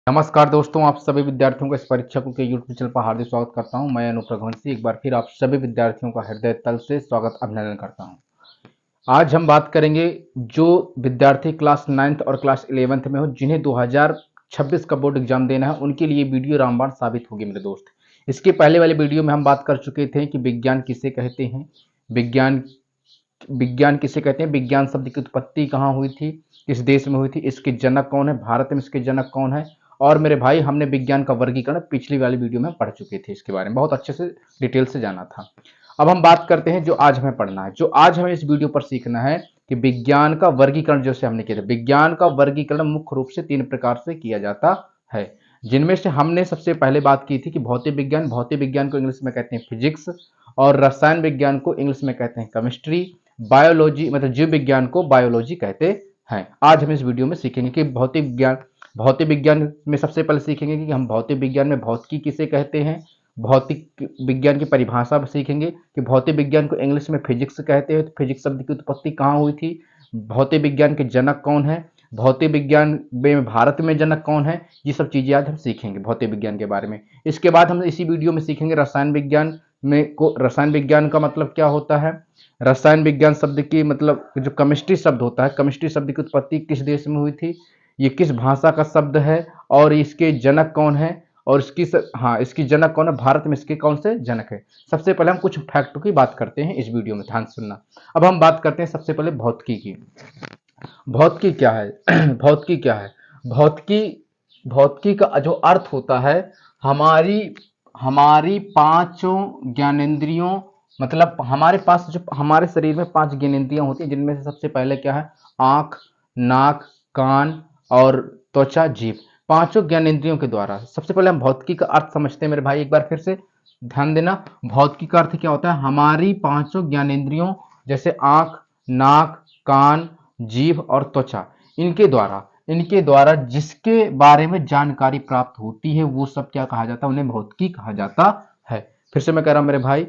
नमस्कार दोस्तों, आप सभी विद्यार्थियों को इस परीक्षकों के यूट्यूब चैनल पर हार्दिक स्वागत करता हूं। मैं अनुप रघुवंशी एक बार फिर आप सभी विद्यार्थियों का हृदय तल से स्वागत अभिनंदन करता हूं। आज हम बात करेंगे जो विद्यार्थी क्लास 9th और क्लास 11th में हो, जिन्हें 2026 का बोर्ड एग्जाम देना है, उनके लिए वीडियो रामबाण साबित होगी मेरे दोस्त। इसके पहले वाले वीडियो में हम बात कर चुके थे कि विज्ञान किसे कहते हैं, विज्ञान विज्ञान किसे कहते हैं, विज्ञान शब्द की उत्पत्ति कहाँ हुई थी, किस देश में हुई थी, इसके जनक कौन है, भारत में इसके जनक कौन है। और मेरे भाई, हमने विज्ञान का वर्गीकरण पिछली वाली वीडियो में पढ़ चुके थे, इसके बारे में बहुत अच्छे से डिटेल से जाना था। अब हम बात करते हैं जो आज हमें पढ़ना है, जो आज हमें इस वीडियो पर सीखना है कि विज्ञान का वर्गीकरण जैसे हमने किया था। विज्ञान का वर्गीकरण मुख्य रूप से 3 प्रकार से किया जाता है, जिनमें से हमने सबसे पहले बात की थी कि भौतिक विज्ञान को इंग्लिश में कहते हैं फिजिक्स, और रसायन विज्ञान को इंग्लिश में कहते हैं केमिस्ट्री, बायोलॉजी मतलब जीव विज्ञान को बायोलॉजी कहते हैं। आज हम इस वीडियो में सीखेंगे कि भौतिक विज्ञान में सबसे पहले सीखेंगे कि हम भौतिक विज्ञान में भौतिकी किसे कहते हैं। भौतिक विज्ञान की परिभाषा सीखेंगे कि भौतिक विज्ञान को इंग्लिश में फिजिक्स कहते हैं, तो फिजिक्स शब्द की उत्पत्ति कहाँ हुई थी, भौतिक विज्ञान के जनक कौन है, भौतिक विज्ञान में भारत में जनक कौन है। ये सब चीजें आज हम सीखेंगे भौतिक विज्ञान के बारे में। इसके बाद हम इसी वीडियो में सीखेंगे रसायन विज्ञान का मतलब क्या होता है। रसायन विज्ञान शब्द की मतलब जो केमिस्ट्री शब्द होता है, केमिस्ट्री शब्द की उत्पत्ति किस देश में हुई थी, ये किस भाषा का शब्द है, और इसके जनक कौन है, और इसकी जनक कौन है, भारत में इसके कौन से जनक है। सबसे पहले हम कुछ फैक्टों की बात करते हैं इस वीडियो में, ध्यान सुनना। अब हम बात करते हैं सबसे पहले भौतिकी की। भौतिकी क्या है भौतिकी क्या है भौतिकी का जो अर्थ होता है, हमारी हमारी पांचों ज्ञानेंद्रियों, मतलब हमारे पास जो हमारे शरीर में 5 ज्ञानेंद्रियां होती हैं, जिनमें से सबसे पहले क्या है, आंख, नाक, कान और त्वचा, जीभ। पांचों ज्ञानेंद्रियों के द्वारा सबसे पहले हम भौतिकी का अर्थ समझते हैं मेरे भाई, एक बार फिर से ध्यान देना। भौतिकी का अर्थ क्या होता है, हमारी पांचों ज्ञानेंद्रियों जैसे आंख, नाक, कान, जीभ और त्वचा, इनके द्वारा जिसके बारे में जानकारी प्राप्त होती है, वो सब क्या कहा जाता है, उन्हें भौतिकी कहा जाता है। फिर से मैं कह रहा हूं मेरे भाई,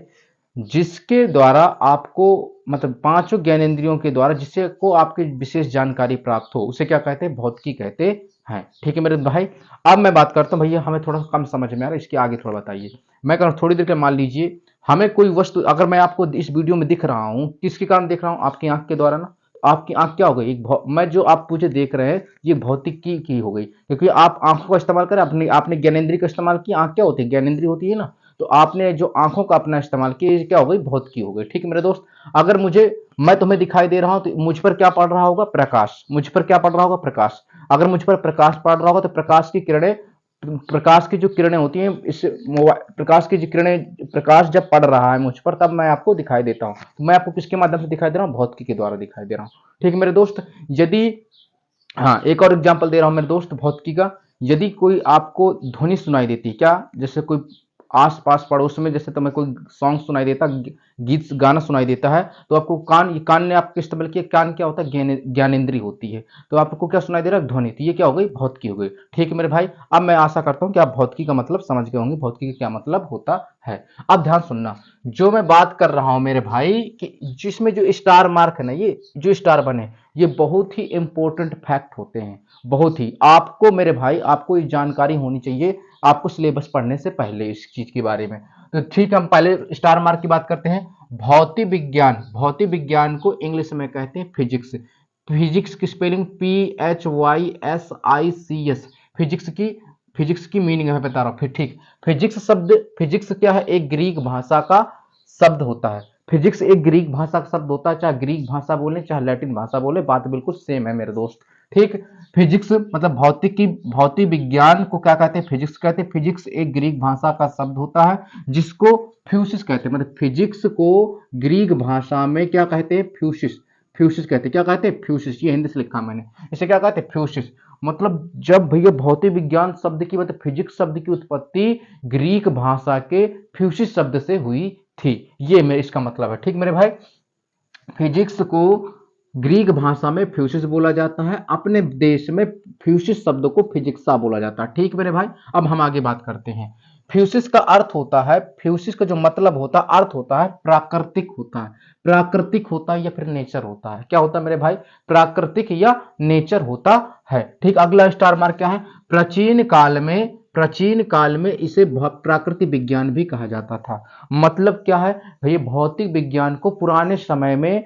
जिसके द्वारा आपको मतलब पांचों ज्ञानेंद्रियों के द्वारा जिससे को आपकी विशेष जानकारी प्राप्त हो, उसे क्या कहते हैं, भौतिकी कहते हैं। ठीक है मेरे भाई। अब मैं बात करता हूं, भैया हमें थोड़ा कम समझ में आ रहा है, इसके आगे थोड़ा बताइए। मैं कह रहा हूं थोड़ी देर के, मान लीजिए हमें कोई वस्तु, अगर मैं आपको इस वीडियो में दिख रहा हूं, किसके कारण दिख रहा हूं, आपकी आंख के द्वारा ना। आपकी आंख क्या हो गई, मैं जो आप मुझे देख रहे हैं, ये भौतिकी की हो गई, क्योंकि आप आंखों का इस्तेमाल करें, आपने ज्ञानेंद्रिय का इस्तेमाल किया। आंख क्या होती है, ज्ञानेंद्रिय होती है ना। तो आपने जो आंखों का अपना इस्तेमाल किया, ये क्या हो गई, भौतिकी हो गई। ठीक है मेरे दोस्त। अगर मैं तुम्हें दिखाई दे रहा हूं, तो मुझ पर क्या पड़ रहा होगा, प्रकाश। मुझ पर क्या पड़ रहा होगा, प्रकाश। अगर मुझ पर प्रकाश पड़ रहा होगा, तो प्रकाश की जो किरणें होती हैं, प्रकाश जब पड़ रहा है मुझ पर, तब मैं आपको दिखाई देता हूं। तो मैं आपको किसके माध्यम से दिखाई दे रहा हूं, भौतिकी के द्वारा दिखाई दे रहा हूं। ठीक है मेरे दोस्त। यदि हाँ, एक और एग्जांपल दे रहा हूं मेरे दोस्त भौतिकी का। यदि कोई आपको ध्वनि सुनाई देती है, क्या, जैसे कोई आस पास पड़ोस में, जैसे तुम्हें कोई सॉन्ग सुनाई देता, गीत गाना सुनाई देता है, तो आपको कान ने आपके इस्तेमाल किया। कान क्या होता है, ज्ञानेंद्री होती है। तो आपको क्या सुनाई दे रहा है, ध्वनि। तो ये क्या हो गई, भौतिकी हो गई। ठीक है मेरे भाई। अब मैं आशा करता हूं कि आप भौतिकी का मतलब समझ गए होंगे, भौतिकी का क्या मतलब होता है। अब ध्यान सुनना, जो मैं बात कर रहा हूं मेरे भाई, कि जिसमें जो स्टार मार्क है ना, ये जो स्टार बने, ये बहुत ही इंपॉर्टेंट फैक्ट होते हैं। बहुत ही, आपको मेरे भाई, आपको ये जानकारी होनी चाहिए, आपको सिलेबस पढ़ने से पहले इस चीज के बारे में। तो ठीक है, हम पहले स्टार मार्क की बात करते हैं। भौतिक विज्ञान को इंग्लिश में कहते हैं फिजिक्स। फिजिक्स की स्पेलिंग PHYSICS। फिजिक्स की मीनिंग मैं बता रहा हूं। फिर ठीक, फिजिक्स क्या है, एक ग्रीक भाषा का शब्द होता है। फिजिक्स एक ग्रीक भाषा का शब्द होता है, चाहे ग्रीक भाषा बोले चाहे लैटिन भाषा बोले, बात बिल्कुल सेम है मेरे दोस्त। ठीक। फिजिक्स मतलब भौतिक विज्ञान को क्या कहते हैं, फिजिक्स कहते हैं। फिजिक्स एक ग्रीक भाषा का शब्द होता है, जिसको फ्यूसिस कहते हैं। मतलब फिजिक्स को ग्रीक भाषा में क्या कहते हैं, फ्यूसिस कहते हैं। क्या कहते हैं, फ्यूसिस। ये हिंदी से लिखा मैंने, इसे क्या कहते हैं, फ्यूसिस। मतलब जब भैया भौतिक विज्ञान शब्द की, मतलब फिजिक्स शब्द की उत्पत्ति ग्रीक भाषा के फ्यूसिस शब्द से हुई थी, ये मेरे इसका मतलब है। ठीक मेरे भाई। फिजिक्स को ग्रीक भाषा में फ्यूसिस बोला जाता है, अपने देश में फ्यूसिस शब्द को फिजिक्सा बोला जाता है। ठीक मेरे भाई। अब हम आगे बात करते हैं। फ्यूसिस का अर्थ होता है, फ्यूसिस का जो मतलब होता है, अर्थ होता है, प्राकृतिक होता है। प्राकृतिक होता है या फिर नेचर होता है। क्या होता है मेरे भाई, प्राकृतिक या नेचर होता है। ठीक। अगला स्टार मार्क क्या है, प्राचीन काल में इसे प्राकृतिक विज्ञान भी कहा जाता था। मतलब क्या है भैया, भौतिक विज्ञान को पुराने समय में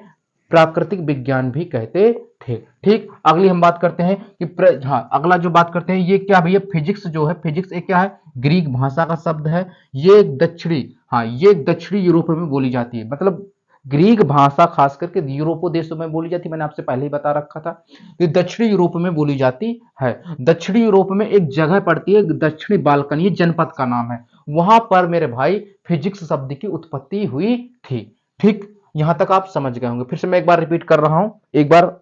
प्राकृतिक विज्ञान भी कहते थे। ठीक, अगली हम बात करते हैं कि हाँ, अगला जो बात करते हैं ये क्या भैया, फिजिक्स जो है, फिजिक्स एक क्या है, ग्रीक भाषा का शब्द है। ये एक दक्षिणी, हाँ, ये दक्षिणी यूरोप में बोली जाती है। मतलब ग्रीक भाषा खास करके यूरोपो देशों में बोली जाती है, मैंने आपसे पहले ही बता रखा था। ये दक्षिणी यूरोप में बोली जाती है। दक्षिणी यूरोप में एक जगह पड़ती है दक्षिणी बाल्कन, ये जनपद का नाम है। वहां पर मेरे भाई फिजिक्स शब्द की उत्पत्ति हुई थी। ठीक, यहां तक आप समझ गए होंगे। फिर से मैं एक बार रिपीट कर रहा हूं, एक बार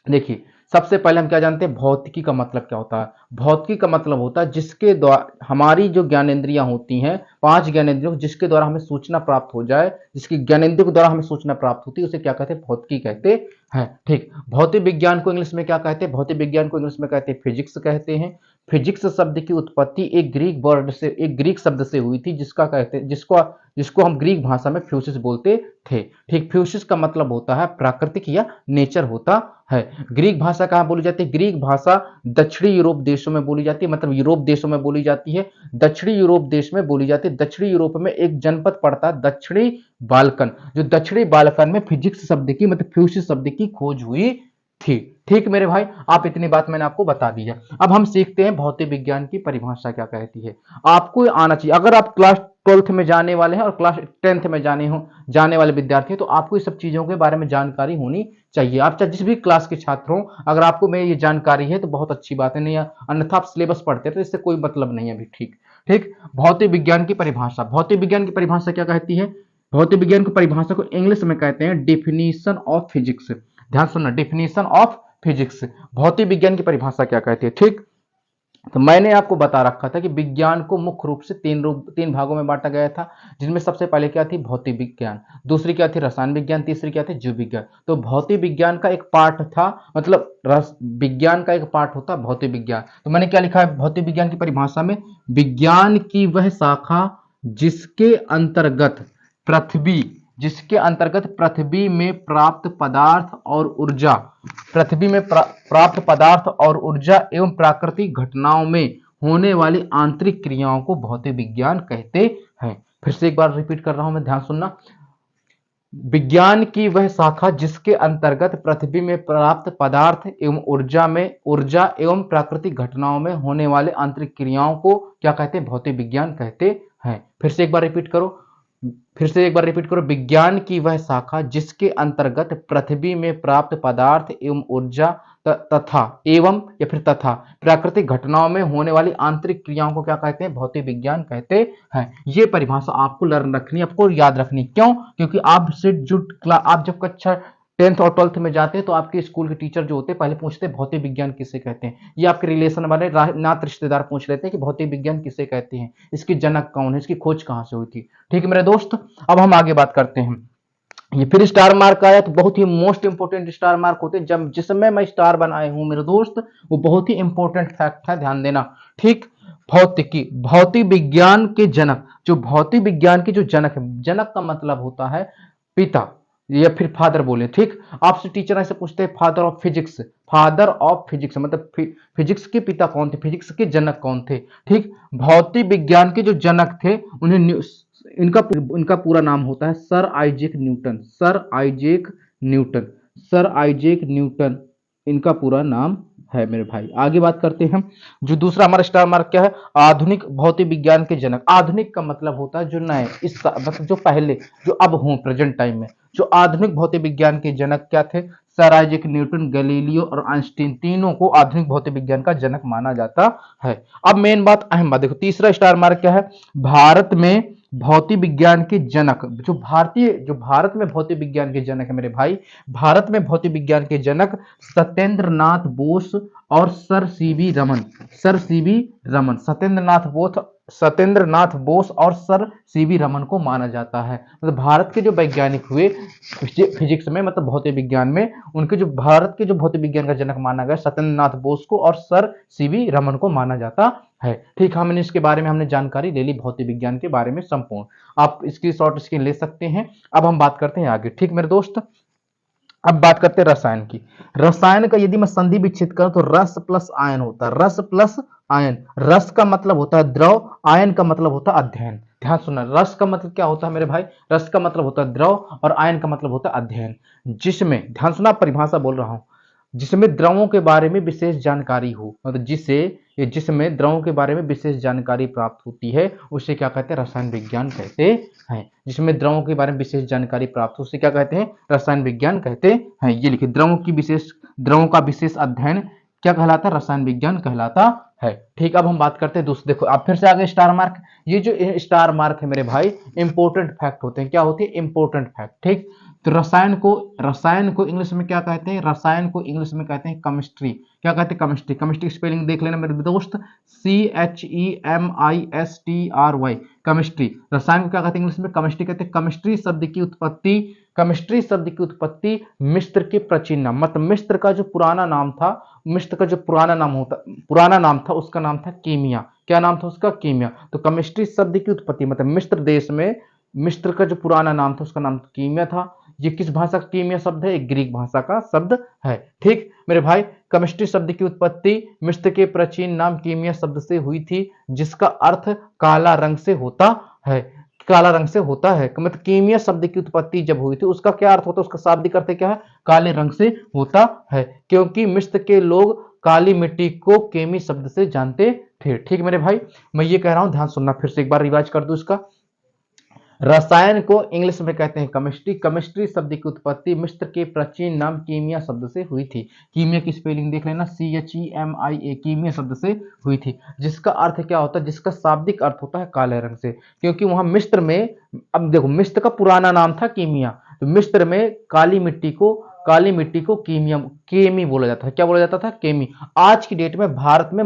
देखिए। सबसे पहले हम क्या जानते हैं, भौतिकी का मतलब क्या होता है। भौतिकी का मतलब होता है जिसके द्वारा हमारी जो ज्ञानेंद्रियां होती हैं, 5 ज्ञानेंद्रियों, जिसके द्वारा हमें सूचना प्राप्त हो जाए, जिसकी ज्ञानेंद्रियों के द्वारा हमें सूचना प्राप्त होती है, उसे क्या कहते हैं, भौतिकी कहते हैं। ठीक, भौतिक विज्ञान को इंग्लिश में क्या कहते हैं, भौतिक विज्ञान को इंग्लिश में कहते हैं फिजिक्स कहते हैं। फिजिक्स शब्द की उत्पत्ति एक ग्रीक शब्द से हुई थी, जिसका कहते हैं जिसको हम ग्रीक भाषा में फ्यूसिस बोलते थे। ठीक, फ्यूसिस का मतलब होता है प्राकृतिक या नेचर होता है। ग्रीक भाषा कहाँ बोली जाती है, ग्रीक भाषा दक्षिणी यूरोप देशों में बोली जाती है, मतलब यूरोप देशों में बोली जाती है। दक्षिणी यूरोप देश में बोली जाती है। दक्षिणी यूरोप में एक जनपद पड़ता है दक्षिणी बाल्कन, जो दक्षिणी बाल्कन में फिजिक्स शब्द की, मतलब फ्यूसिस शब्द की खोज हुई थी। ठीक मेरे भाई, आप इतनी बात मैंने आपको बता दी है। अब हम सीखते हैं भौतिक विज्ञान की परिभाषा क्या कहती है। आपको आना चाहिए, अगर आप क्लास 12th में जाने वाले हैं और क्लास 10th में जाने वाले विद्यार्थी हैं, तो आपको इस सब चीजों के बारे में जानकारी होनी चाहिए। आप चाहे जिस भी क्लास के छात्र हो, अगर आपको में ये जानकारी है तो बहुत अच्छी बात है, नहीं अन्यथा आप सिलेबस पढ़ते हैं तो इससे कोई मतलब नहीं है अभी। ठीक ठीक, भौतिक विज्ञान की परिभाषा, भौतिक विज्ञान की परिभाषा क्या कहती है। भौतिक विज्ञान की परिभाषा को इंग्लिश में कहते हैं डेफिनेशन ऑफ फिजिक्स। ध्यान सुनना, डेफिनेशन ऑफ फिजिक्स, भौतिक विज्ञान की परिभाषा क्या कहती है। ठीक, तो मैंने आपको बता रखा था कि विज्ञान को मुख्य रूप से तीन भागों में बांटा गया था, जिनमें सबसे पहले क्या थी, भौतिक विज्ञान, दूसरी क्या थी, रसायन विज्ञान, तीसरी क्या थी, जीव विज्ञान। तो भौतिक विज्ञान का एक पार्ट था, मतलब विज्ञान का एक पार्ट होता भौतिक विज्ञान। तो मैंने क्या लिखा है भौतिक विज्ञान की परिभाषा में, विज्ञान की वह शाखा जिसके अंतर्गत पृथ्वी में प्राप्त पदार्थ और ऊर्जा, प्राप्त पदार्थ और ऊर्जा एवं प्राकृतिक घटनाओं में होने वाली आंतरिक क्रियाओं को भौतिक विज्ञान कहते हैं। फिर से एक बार रिपीट कर रहा हूं मैं, ध्यान सुनना। विज्ञान की वह शाखा जिसके अंतर्गत पृथ्वी में प्राप्त पदार्थ एवं ऊर्जा एवं प्राकृतिक घटनाओं में होने वाले आंतरिक क्रियाओं को क्या कहते हैं, भौतिक विज्ञान कहते हैं। फिर से एक बार रिपीट करो, विज्ञान की वह शाखा जिसके अंतर्गत पृथ्वी में प्राप्त पदार्थ एवं ऊर्जा तथा प्राकृतिक घटनाओं में होने वाली आंतरिक क्रियाओं को क्या कहते हैं, भौतिक विज्ञान कहते हैं। ये परिभाषा आपको लर्न रखनी, आपको याद रखनी। क्यों? क्योंकि आप जब कक्षा 10th और 12th में जाते हैं तो आपके स्कूल के टीचर जो होते हैं पहले पूछते हैं भौतिक विज्ञान किसे कहते हैं। ये आपके रिलेशन वाले नात रिश्तेदार पूछ लेते हैं कि भौतिक विज्ञान किसे कहते हैं, इसकी जनक कौन है, इसकी खोज कहां से हुई थी। ठीक है मेरे दोस्त, अब हम आगे बात करते हैं। ये फिर स्टार मार्क आया, तो बहुत ही मोस्ट इंपोर्टेंट स्टार मार्क होते हैं। जब जिस समय मैं स्टार बनाए हूं मेरे दोस्त, वो बहुत ही इंपॉर्टेंट फैक्ट है, ध्यान देना। ठीक, भौतिक विज्ञान के जनक, जो भौतिक विज्ञान के जो जनक है, जनक का मतलब होता है पिता या फिर फादर बोले। ठीक, आपसे टीचर ऐसे पूछते हैं फादर ऑफ फिजिक्स मतलब फिजिक्स के पिता कौन थे, फिजिक्स के जनक कौन थे। ठीक, भौतिक विज्ञान के जो जनक थे उन्हें इनका पूरा नाम होता है सर आइजैक न्यूटन, इनका पूरा नाम है मेरे भाई। आगे बात करते हैं हम, जो दूसरा हमारा स्टार मार्क क्या है, आधुनिक भौतिक विज्ञान के जनक। आधुनिक का मतलब होता है जो नए, मतलब जो पहले, जो अब हों प्रेजेंट टाइम में। जो आधुनिक भौतिक विज्ञान के जनक क्या थे, सर आइजैक न्यूटन, गैलीलियो और आइंस्टीन, तीनों को आधुनिक भौतिक विज्ञान का जनक माना जाता है। अब मेन बात, अहम बात देखो, तीसरा स्टार मार्क क्या है, भारत में भौतिक विज्ञान के जनक, जो भारत में भौतिक विज्ञान के जनक है मेरे भाई, भारत में भौतिक विज्ञान के जनक सत्येंद्र नाथ बोस और सर सीवी रमन को माना जाता है। मतलब भारत के जो वैज्ञानिक हुए फिजिक्स में, मतलब भौतिक विज्ञान में, उनके जो भारत के जो भौतिक विज्ञान का जनक माना गया सत्येंद्र नाथ बोस को और सर सीवी रमन को माना जाता है। ठीक, हमने इसके बारे में हमने जानकारी ले ली भौतिक विज्ञान के बारे में संपूर्ण। आप इसकी शॉर्ट स्क्रीन ले सकते हैं। अब हम बात करते हैं आगे। ठीक मेरे दोस्त, अब बात करते हैं रसायन की। रसायन का यदि मैं संधि विच्छेद करूं तो रस प्लस आयन होता है, रस प्लस आयन। रस का मतलब होता है द्रव, आयन का मतलब होता है अध्ययन। ध्यान सुनना, रस का मतलब क्या होता है मेरे भाई, रस का मतलब होता है द्रव और आयन का मतलब होता है अध्ययन। जिसमें, ध्यान सुना, परिभाषा बोल रहा हूं, जिसमें द्रवों के बारे में विशेष जानकारी हो, मतलब जिसमें द्रवों के बारे में विशेष जानकारी प्राप्त होती है, उसे क्या कहते हैं, रसायन विज्ञान कहते हैं। जिसमें द्रवों के बारे में विशेष जानकारी प्राप्त हो, उसे क्या कहते हैं, रसायन विज्ञान कहते हैं। ये लिखिए, द्रवों का विशेष अध्ययन क्या कहलाता है, रसायन विज्ञान कहलाता है। ठीक, अब हम बात करते हैं दूसरे, देखो अब फिर से आगे स्टार मार्क। ये जो स्टार मार्क है मेरे भाई, इंपोर्टेंट फैक्ट होते हैं। क्या होती है, इंपोर्टेंट फैक्ट। ठीक, तो रसायन को इंग्लिश में क्या कहते हैं, रसायन को इंग्लिश में कहते हैं केमिस्ट्री। क्या कहते हैं, केमिस्ट्री। केमिस्ट्री स्पेलिंग देख लेना मेरे दोस्त, CHEMISTRY, केमिस्ट्री। रसायन को क्या कहते हैं इंग्लिश में, केमिस्ट्री कहते हैं। केमिस्ट्री शब्द की उत्पत्ति मिस्र के प्राचीन नाम, मतलब मिस्र का जो पुराना नाम था, उसका नाम था कीमिया। क्या नाम था उसका, कीमिया। तो केमिस्ट्री शब्द की उत्पत्ति मतलब मिस्र देश में, मिस्र का जो पुराना नाम था उसका नाम कीमिया था। ये किस भाषा का कीमिया शब्द है, ग्रीक भाषा का शब्द है। ठीक मेरे भाई, केमिस्ट्री शब्द की उत्पत्ति मिस्र के प्राचीन नाम कीमिया शब्द से हुई थी, जिसका अर्थ काला रंग से होता है। काला रंग से होता है, मतलब कीमिया शब्द की उत्पत्ति जब हुई थी, उसका क्या अर्थ होता है, उसका शाब्दिक अर्थ क्या है, काले रंग से होता है, क्योंकि मिस्र के लोग काली मिट्टी को केमी शब्द से जानते थे। ठीक मेरे भाई, मैं ये कह रहा हूं, ध्यान सुनना, फिर से एक बार रिवाइज कर दूं इसका। रसायन को इंग्लिश में कहते हैं केमिस्ट्री। केमिस्ट्री शब्द की उत्पत्ति मिस्र के प्राचीन नाम कीमिया शब्द से हुई थी। कीमिया की स्पेलिंग देख लेना, CHEMIA, कीमिया शब्द से हुई थी, जिसका अर्थ क्या होता है, जिसका शाब्दिक अर्थ होता है काले रंग से, क्योंकि वहां मिस्र में, अब देखो मिस्र का पुराना नाम था कीमिया, तो मिस्र में काली मिट्टी को केमी बोला जाता है। क्या बोला जाता था, केमी। आज की डेट में भारत में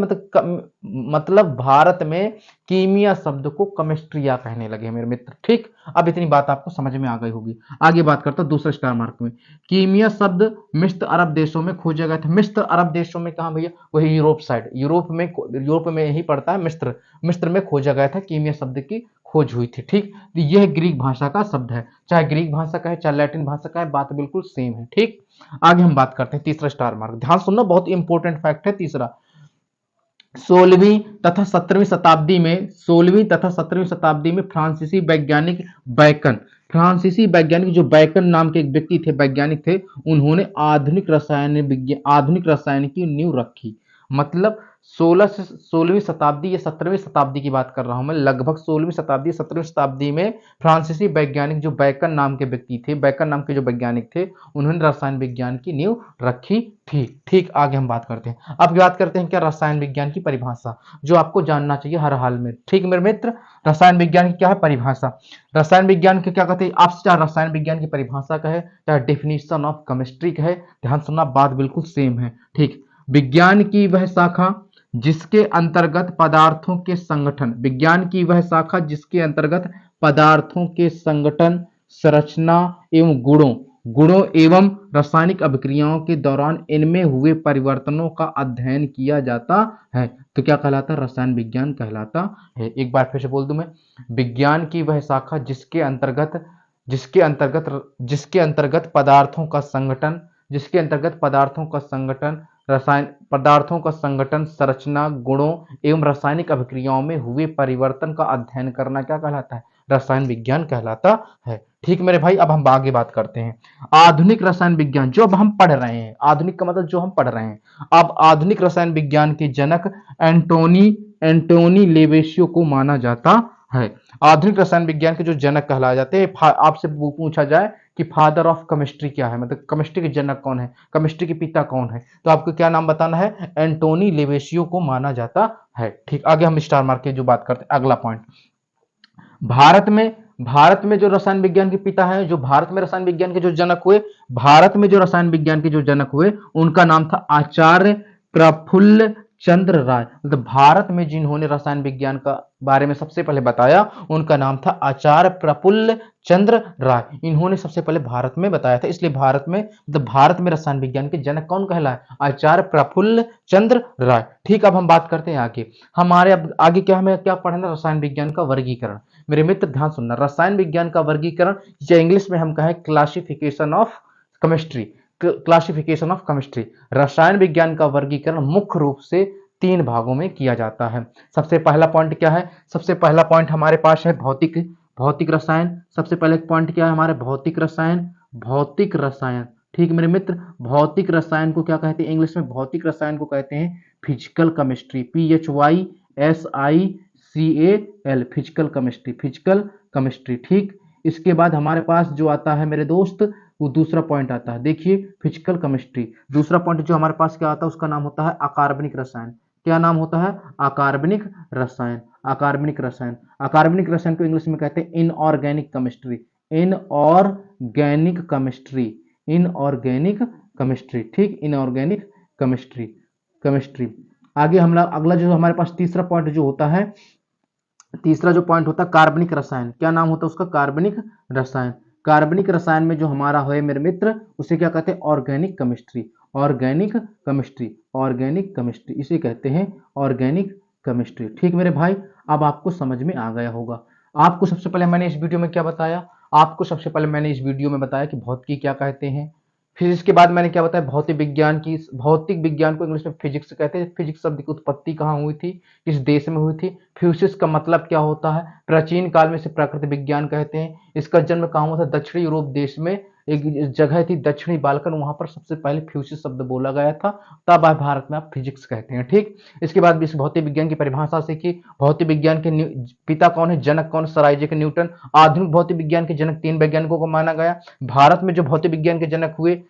मतलब भारत में कीमिया शब्द को केमिस्ट्रिया कहने लगे मेरे मित्र। ठीक, अब इतनी बात आपको समझ में आ गई होगी। आगे बात करता हूं दूसरे स्टार मार्क में। कीमिया शब्द मिस्र अरब देशों में खोजा गया था। मिस्र अरब देशों में कहा भैया, वही यूरोप साइड, यूरोप में ही पड़ता है मिस्र। मिस्र में खोजा गया था, कीमिया शब्द की खोज हुई थी। ठीक, तो यह ग्रीक भाषा का शब्द है, चाहे ग्रीक भाषा का है चाहे लैटिन भाषा का है, बात बिल्कुल सेम है। ठीक, आगे हम बात करते हैं तीसरा स्टार मार्क। ध्यान सुनना, बहुत इंपॉर्टेंट फैक्ट है तीसरा। 16वीं तथा 17वीं शताब्दी में फ्रांसीसी वैज्ञानिक जो बैकन नाम के एक व्यक्ति थे, वैज्ञानिक थे, उन्होंने आधुनिक रसायन की नींव रखी। मतलब 16वीं शताब्दी या 17वीं शताब्दी की बात कर रहा हूं मैं, लगभग 16वीं शताब्दी 17वीं शताब्दी में फ्रांसीसी वैज्ञानिक जो बैकन नाम के व्यक्ति थे, बैकन नाम के जो वैज्ञानिक थे, उन्होंने रसायन विज्ञान की नींव रखी थी। ठीक, आगे हम बात करते हैं। अब बात करते हैं क्या, रसायन विज्ञान की परिभाषा, जो आपको जानना चाहिए हर हाल में। ठीक मेरे मित्र, रसायन विज्ञान की क्या है परिभाषा। रसायन विज्ञान के क्या कहते हैं, आपसे चाहे रसायन विज्ञान की परिभाषा कहे, चाहे डेफिनेशन ऑफ केमिस्ट्री कहे, ध्यान सुनना, बात बिल्कुल सेम है। ठीक, विज्ञान की वह शाखा जिसके अंतर्गत पदार्थों के संगठन, विज्ञान की वह शाखा जिसके अंतर्गत पदार्थों के संगठन, संरचना एवं गुणों एवं रासायनिक अभिक्रियाओं के दौरान इनमें हुए परिवर्तनों का अध्ययन किया जाता है, तो क्या कहलाता है, रसायन विज्ञान कहलाता है। एक बार फिर से बोल दूं मैं, विज्ञान की वह शाखा जिसके अंतर्गत पदार्थों का संगठन, संरचना, गुणों एवं रासायनिक अभिक्रियाओं में हुए परिवर्तन का अध्ययन करना क्या कहलाता है, रसायन विज्ञान कहलाता है। ठीक मेरे भाई, अब हम आगे बात करते हैं आधुनिक रसायन विज्ञान, जो अब हम पढ़ रहे हैं। आधुनिक का मतलब जो हम पढ़ रहे हैं। अब आधुनिक रसायन विज्ञान के जनक एंटोनी लेवेशियो को माना जाता है। आधुनिक रसायन विज्ञान के जो जनक कहलाए जाते हैं, आपसे पूछा जाए कि फादर ऑफ केमिस्ट्री क्या है, मतलब केमिस्ट्री के जनक कौन है, केमिस्ट्री के पिता कौन है, तो आपको क्या नाम बताना है, एंटोनी लेवेशियो को माना जाता है। ठीक, आगे हम स्टार मार्क की जो बात करते हैं, अगला पॉइंट। भारत में जो रसायन विज्ञान के पिता है, जो भारत में रसायन विज्ञान के जो जनक हुए, भारत में जो रसायन विज्ञान के जो जनक हुए, उनका नाम था आचार्य प्रफुल्ल चंद्र राय। मतलब भारत में जिन्होंने रसायन विज्ञान का बारे में सबसे पहले बताया, उनका नाम था आचार्य प्रफुल्ल चंद्र राय। इन्होंने सबसे पहले भारत में बताया था, इसलिए भारत में रसायन विज्ञान के जनक कौन कहलाए, आचार्य प्रफुल्ल चंद्र राय। ठीक, अब हम बात करते हैं आगे। हमारे अब आगे क्या, हमें क्या पढ़ना, रसायन विज्ञान का वर्गीकरण। मेरे मित्र ध्यान सुनना, रसायन विज्ञान का वर्गीकरण, या इंग्लिश में हम कहें classification of chemistry. Classification of chemistry, रसायन विज्ञान का वर्गीकरण मुख्य रूप से 3 भागों में किया जाता है। सबसे पहला पॉइंट क्या है? सबसे पहला पॉइंट हमारे पास है भौतिक भौतिक रसायन। सबसे पहले पॉइंट क्या है हमारे? भौतिक रसायन। भौतिक रसायन, ठीक मेरे मित्र, भौतिक रसायन को क्या कहते हैं? इंग्लिश में भौतिक रसायन को कहते हैं physical chemistry, PHYSICAL, physical chemistry, physical chemistry, ठीक। इसके बाद हमारे पास जो आता है मेरे दोस्त, वो दूसरा पॉइंट आता है। देखिए फिजिकल केमिस्ट्री, दूसरा पॉइंट जो हमारे पास क्या आता है, उसका नाम होता है अकार्बनिक रसायन। क्या नाम होता है? अकार्बनिक रसायन। अकार्बनिक रसायन, अकार्बनिक रसायन को इंग्लिश में कहते हैं inorganic chemistry. Inorganic chemistry, inorganic chemistry, ठीक, इनऑर्गेनिक केमिस्ट्री, केमिस्ट्री। आगे हम अगला जो हमारे पास तीसरा पॉइंट जो होता है, तीसरा जो पॉइंट होता है कार्बनिक रसायन। क्या नाम होता है उसका? कार्बनिक रसायन। कार्बनिक रसायन में जो हमारा है मेरे मित्र, उसे क्या कहते हैं? Organic chemistry. Organic chemistry, organic chemistry, इसे कहते हैं ऑर्गेनिक केमिस्ट्री, ठीक मेरे भाई। अब आपको समझ में आ गया होगा। आपको सबसे पहले मैंने इस वीडियो में क्या बताया? आपको सबसे पहले मैंने इस वीडियो में बताया कि भौतिकी क्या कहते हैं। फिर इसके बाद मैंने क्या बताया? भौतिक विज्ञान की, भौतिक विज्ञान को इंग्लिश में फिजिक्स कहते हैं। फिजिक्स शब्द की उत्पत्ति कहाँ हुई थी? किस देश में हुई थी? फ्यूसिस का मतलब क्या होता है? प्राचीन काल में इसे प्राकृतिक विज्ञान कहते हैं। इसका जन्म कहाँ हुआ था? दक्षिणी यूरोप देश में एक जगह थी दक्षिणी बाल्कन, वहां पर सबसे पहले फ्यूसिस शब्द बोला गया था। तब आज भारत में आप फिजिक्स कहते हैं, ठीक। इसके बाद भी इस भौतिक विज्ञान की परिभाषा सीखी। भौतिक विज्ञान के पिता कौन है? जनक कौन? Sir Isaac Newton. आधुनिक भौतिक विज्ञान के जनक 3 वैज्ञानिकों को माना गया। भारत में जो भौतिक विज्ञान के जनक हुए,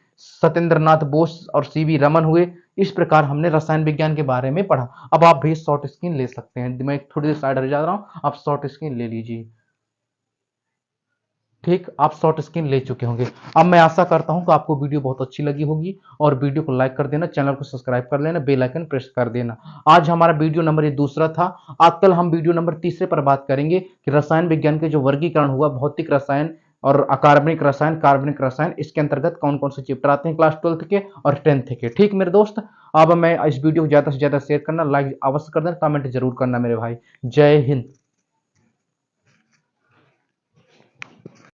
सत्येंद्रनाथ बोस और सीवी रमन हुए। इस प्रकार हमने रसायन विज्ञान के बारे में पढ़ा। अब आप भी शॉर्ट स्क्रीन ले सकते हैं। मैं थोड़ी देर साइड हट जा रहा हूं, आप शॉर्ट स्क्रीन ले लीजिए, ठीक। आप शॉर्ट स्क्रीन ले चुके होंगे। अब मैं आशा करता हूं कि आपको वीडियो बहुत अच्छी लगी होगी, और वीडियो को लाइक कर देना, चैनल को सब्सक्राइब कर लेना, बेल आइकन प्रेस कर देना। आज हमारा वीडियो नंबर ये दूसरा था। आज कल हम वीडियो नंबर तीसरे पर बात करेंगे कि रसायन विज्ञान के जो वर्गीकरण हुआ, भौतिक रसायन और अकार्बनिक रसायन, कार्बनिक रसायन, इसके अंतर्गत कौन कौन से चैप्टर आते हैं क्लास 12 के और 10th के, ठीक मेरे दोस्त। अब मैं इस वीडियो को ज्यादा से ज्यादा शेयर करना, लाइक अवश्य कर देना, कमेंट जरूर करना मेरे भाई। जय हिंद।